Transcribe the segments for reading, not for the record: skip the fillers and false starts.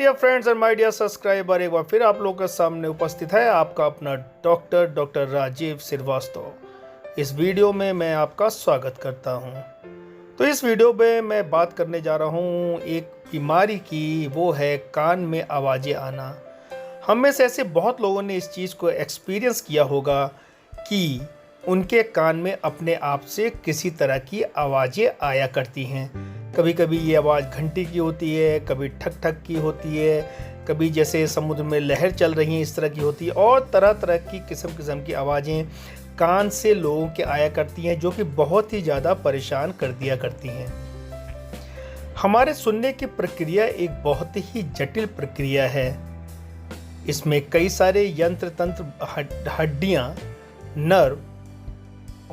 Dear friends and my dear subscriber, एक बार फिर आप लोगों के सामने उपस्थित है आपका अपना डॉक्टर राजीव श्रीवास्तव। इस वीडियो में मैं आपका स्वागत करता हूं। तो इस वीडियो में मैं बात करने जा रहा हूं एक बीमारी की, वो है कान में आवाज़ें आना। हम में से ऐसे बहुत लोगों ने इस चीज़ को एक्सपीरियंस किया होगा कि उनके कान में अपने आप से किसी तरह की आवाज़ें आया करती हैं। कभी कभी ये आवाज़ घंटी की होती है, कभी ठक ठक की होती है, कभी जैसे समुद्र में लहर चल रही है इस तरह की होती है, और तरह तरह की किस्म की आवाज़ें कान से लोगों के आया करती हैं, जो कि बहुत ही ज़्यादा परेशान कर दिया करती हैं। हमारे सुनने की प्रक्रिया एक बहुत ही जटिल प्रक्रिया है। इसमें कई सारे यंत्र तंत्र, हड्डियाँ, नर्व,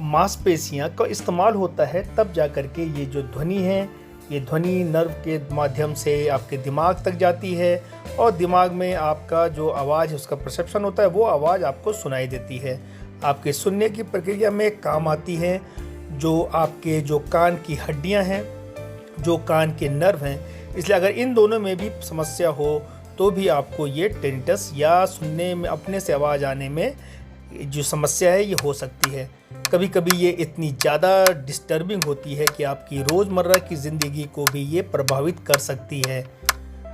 मांसपेशियाँ का इस्तेमाल होता है, तब जा कर के ये जो ध्वनि है, ये ध्वनि नर्व के माध्यम से आपके दिमाग तक जाती है, और दिमाग में आपका जो आवाज़ है उसका परसेप्शन होता है, वो आवाज़ आपको सुनाई देती है। आपके सुनने की प्रक्रिया में काम आती है जो आपके जो कान की हड्डियां हैं, जो कान के नर्व हैं। इसलिए अगर इन दोनों में भी समस्या हो तो भी आपको ये टिनिटस या सुनने में अपने से आवाज़ आने में जो समस्या है ये हो सकती है। कभी कभी ये इतनी ज़्यादा डिस्टर्बिंग होती है कि आपकी रोज़मर्रा की ज़िंदगी को भी ये प्रभावित कर सकती है।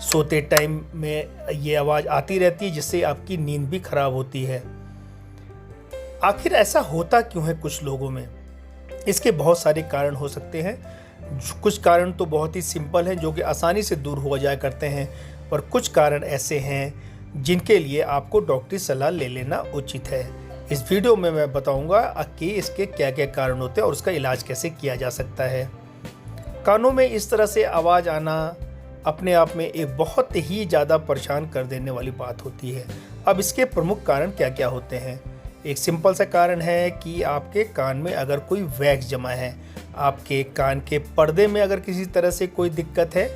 सोते टाइम में ये आवाज़ आती रहती है, जिससे आपकी नींद भी खराब होती है। आखिर ऐसा होता क्यों है कुछ लोगों में? इसके बहुत सारे कारण हो सकते हैं। कुछ कारण तो बहुत ही सिंपल हैं, जो कि आसानी से दूर हो जाया करते हैं, और कुछ कारण ऐसे हैं जिनके लिए आपको डॉक्टरी सलाह ले लेना उचित है। इस वीडियो में मैं बताऊंगा कि इसके क्या क्या कारण होते हैं और उसका इलाज कैसे किया जा सकता है। कानों में इस तरह से आवाज़ आना अपने आप में एक बहुत ही ज़्यादा परेशान कर देने वाली बात होती है। अब इसके प्रमुख कारण क्या क्या होते हैं? एक सिंपल सा कारण है कि आपके कान में अगर कोई वैक्स जमा है, आपके कान के पर्दे में अगर किसी तरह से कोई दिक्कत है,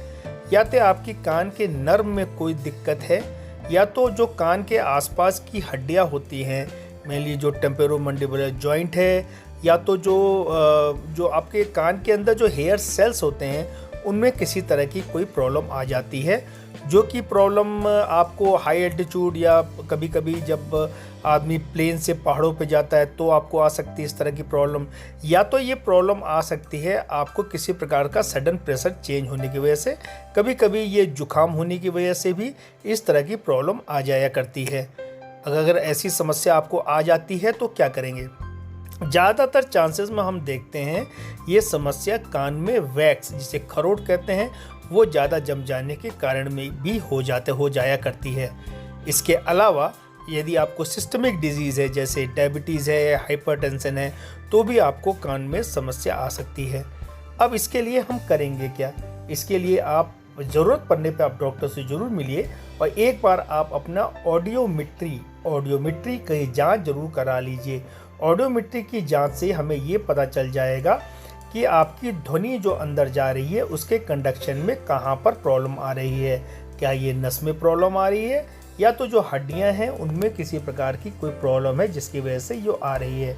या तो आपकी कान के नर्व में कोई दिक्कत है, या तो जो कान के आसपास की हड्डियां होती हैं, मेनली जो टेम्पोरोमैंडिबुलर जॉइंट है, या तो जो आपके कान के अंदर जो हेयर सेल्स होते हैं उनमें किसी तरह की कोई प्रॉब्लम आ जाती है, जो कि प्रॉब्लम आपको हाई एल्टीट्यूड या कभी कभी जब आदमी प्लेन से पहाड़ों पे जाता है तो आपको आ सकती है इस तरह की प्रॉब्लम। या तो ये प्रॉब्लम आ सकती है आपको किसी प्रकार का सडन प्रेशर चेंज होने की वजह से, कभी कभी ये जुकाम होने की वजह से भी इस तरह की प्रॉब्लम आ जाया करती है। अगर ऐसी समस्या आपको आ जाती है तो क्या करेंगे? ज़्यादातर चांसेस में हम देखते हैं ये समस्या कान में वैक्स, जिसे खरोट कहते हैं, वो ज़्यादा जम जाने के कारण में भी हो जाया करती है। इसके अलावा यदि आपको सिस्टमिक डिजीज़ है, जैसे डायबिटीज़ है, हाइपरटेंशन है, तो भी आपको कान में समस्या आ सकती है। अब इसके लिए हम करेंगे क्या? इसके लिए आप ज़रूरत पड़ने पे आप डॉक्टर से ज़रूर मिलिए, और एक बार आप अपना ऑडियोमेट्री की जांच जरूर करा लीजिए। ऑडियोमेट्री की जांच से हमें ये पता चल जाएगा कि आपकी ध्वनि जो अंदर जा रही है उसके कंडक्शन में कहाँ पर प्रॉब्लम आ रही है। क्या ये नस में प्रॉब्लम आ रही है, या तो जो हड्डियाँ हैं उनमें किसी प्रकार की कोई प्रॉब्लम है जिसकी वजह से ये आ रही है।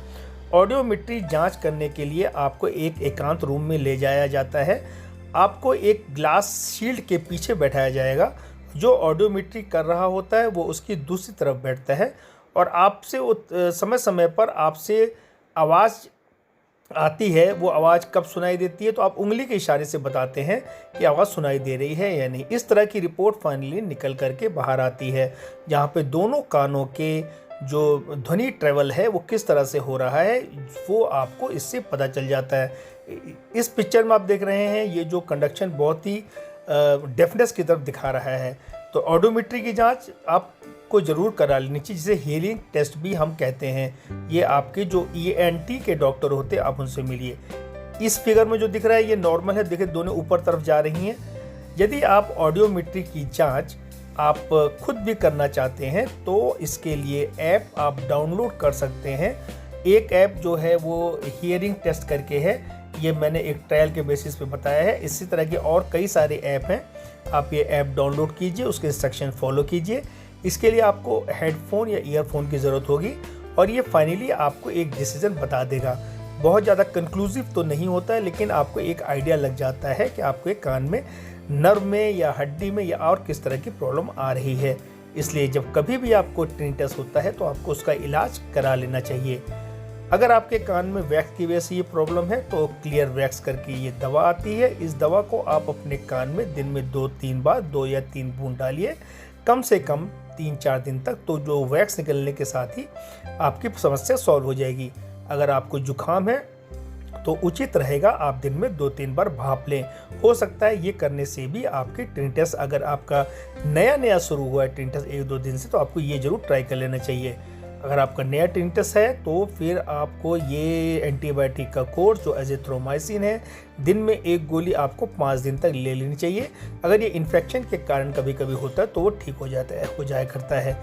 ऑडियोमेट्री जाँच करने के लिए आपको एक एकांत रूम में ले जाया जाता है। आपको एक ग्लास शील्ड के पीछे बैठाया जाएगा। जो ऑडियोमेट्री कर रहा होता है वो उसकी दूसरी तरफ बैठता है, और आपसे समय समय पर आपसे आवाज़ आती है। वो आवाज़ कब सुनाई देती है तो आप उंगली के इशारे से बताते हैं कि आवाज़ सुनाई दे रही है या नहीं। इस तरह की रिपोर्ट फाइनली निकल करके बाहर आती है, जहाँ पे दोनों कानों के जो ध्वनि ट्रेवल है वो किस तरह से हो रहा है, वो आपको इससे पता चल जाता है। इस पिक्चर में आप देख रहे हैं ये जो कंडक्शन बहुत ही डेफनेस की तरफ दिखा रहा है। तो ऑडियोमेट्री की जांच आपको ज़रूर करा लेनी चाहिए, जिसे हियरिंग टेस्ट भी हम कहते हैं। ये आपके जो ENT के डॉक्टर होते हैं, आप उनसे मिलिए। इस फिगर में जो दिख रहा है ये नॉर्मल है, देखिए दोनों ऊपर तरफ जा रही हैं। यदि आप ऑडियोमेट्री की जाँच आप खुद भी करना चाहते हैं तो इसके लिए ऐप आप डाउनलोड कर सकते हैं। एक ऐप जो है वो हियरिंग टेस्ट करके है, ये मैंने एक ट्रायल के बेसिस पे बताया है। इसी तरह के और कई सारे ऐप हैं, आप ये ऐप डाउनलोड कीजिए, उसके इंस्ट्रक्शन फॉलो कीजिए। इसके लिए आपको हेडफोन या ईयरफोन की ज़रूरत होगी, और ये फाइनली आपको एक डिसीजन बता देगा। बहुत ज़्यादा कंक्लूसिव तो नहीं होता है, लेकिन आपको एक आइडिया लग जाता है कि आपके कान में नर्व में या हड्डी में या और किस तरह की प्रॉब्लम आ रही है। इसलिए जब कभी भी आपको टिनिटस होता है तो आपको उसका इलाज करा लेना चाहिए। अगर आपके कान में वैक्स की वजह से ये प्रॉब्लम है तो क्लियर वैक्स करके ये दवा आती है। इस दवा को आप अपने कान में दिन में 2-3 बार 2 या 3 बूंद डालिए, कम से कम 3-4 दिन तक, तो जो वैक्स निकलने के साथ ही आपकी समस्या सॉल्व हो जाएगी। अगर आपको जुकाम है तो उचित रहेगा आप दिन में 2-3 बार भाप लें। हो सकता है ये करने से भी आपकी टिनिटस, अगर आपका नया शुरू हुआ है टिनिटस 1-2 दिन से, तो आपको ये जरूर ट्राई कर लेना चाहिए। अगर आपका नया टिनिटस है तो फिर आपको ये एंटीबायोटिक का कोर्स जो एजिथ्रोमाइसिन है, दिन में 1 गोली आपको 5 दिन तक ले लेनी चाहिए। अगर ये इन्फेक्शन के कारण कभी कभी होता है तो वो ठीक हो जाया करता है।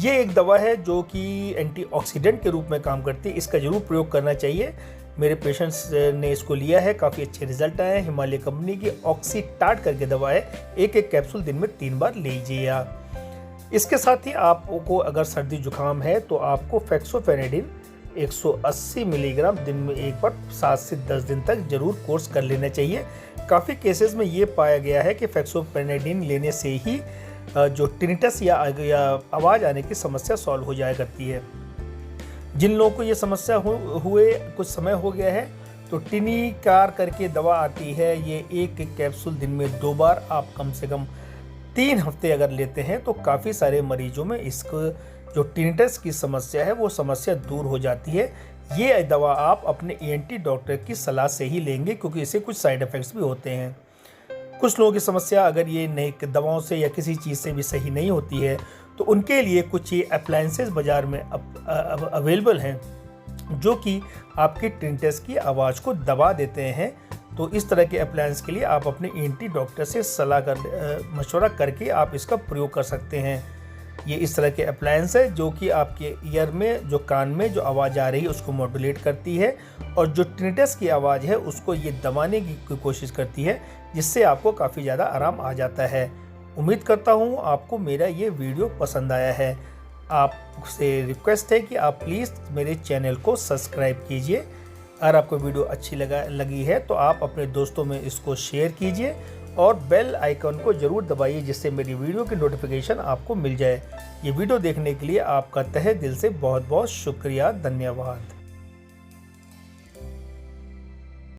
ये एक दवा है जो कि एंटीऑक्सीडेंट के रूप में काम करती है, इसका जरूर प्रयोग करना चाहिए। मेरे पेशेंट्स ने इसको लिया है, काफ़ी अच्छे रिजल्ट आए हैं। हिमालय कंपनी की ऑक्सीटार्ट करके दवा है, एक कैप्सूल दिन में 3 बार लीजिए आप। इसके साथ ही आपको अगर सर्दी जुकाम है तो आपको फेक्सोफेनेडिन 180 मिलीग्राम दिन में एक बार 7 से 10 दिन तक जरूर कोर्स कर लेना चाहिए। काफ़ी केसेस में ये पाया गया है कि फेक्सोफेनेडिन लेने से ही जो टिनिटस या आवाज़ आने की समस्या सॉल्व हो जाया करती है। जिन लोगों को ये समस्या हुए कुछ समय हो गया है तो टिनिकार करके दवा आती है, ये एक कैप्सूल दिन में 2 बार आप कम से कम 3 हफ्ते अगर लेते हैं तो काफ़ी सारे मरीजों में इसको जो टिनिटस की समस्या है वो समस्या दूर हो जाती है। ये दवा आप अपने ENT डॉक्टर की सलाह से ही लेंगे, क्योंकि इससे कुछ साइड इफ़ेक्ट्स भी होते हैं। कुछ लोगों की समस्या अगर ये नई दवाओं से या किसी चीज़ से भी सही नहीं होती है तो उनके लिए कुछ ये अप्लायंसेस बाज़ार में अवेलेबल हैं जो कि आपकी टिनिटस की आवाज़ को दबा देते हैं। तो इस तरह के अप्लायंस के लिए आप अपने ENT डॉक्टर से मशवरा करके आप इसका प्रयोग कर सकते हैं। ये इस तरह के अप्लायंस है जो कि आपके ईयर में, जो कान में जो आवाज़ आ रही है उसको मॉड्यूलेट करती है, और जो टिनिटस की आवाज़ है उसको ये दबाने की कोशिश करती है, जिससे आपको काफ़ी ज़्यादा आराम आ जाता है। उम्मीद करता हूँ आपको मेरा ये वीडियो पसंद आया है। आपसे रिक्वेस्ट है कि आप प्लीज़ मेरे चैनल को सब्सक्राइब कीजिए। अगर आपको वीडियो अच्छी लगी है तो आप अपने दोस्तों में इसको शेयर कीजिए और बेल आइकन को ज़रूर दबाइए, जिससे मेरी वीडियो की नोटिफिकेशन आपको मिल जाए। ये वीडियो देखने के लिए आपका तहे दिल से बहुत बहुत शुक्रिया, धन्यवाद।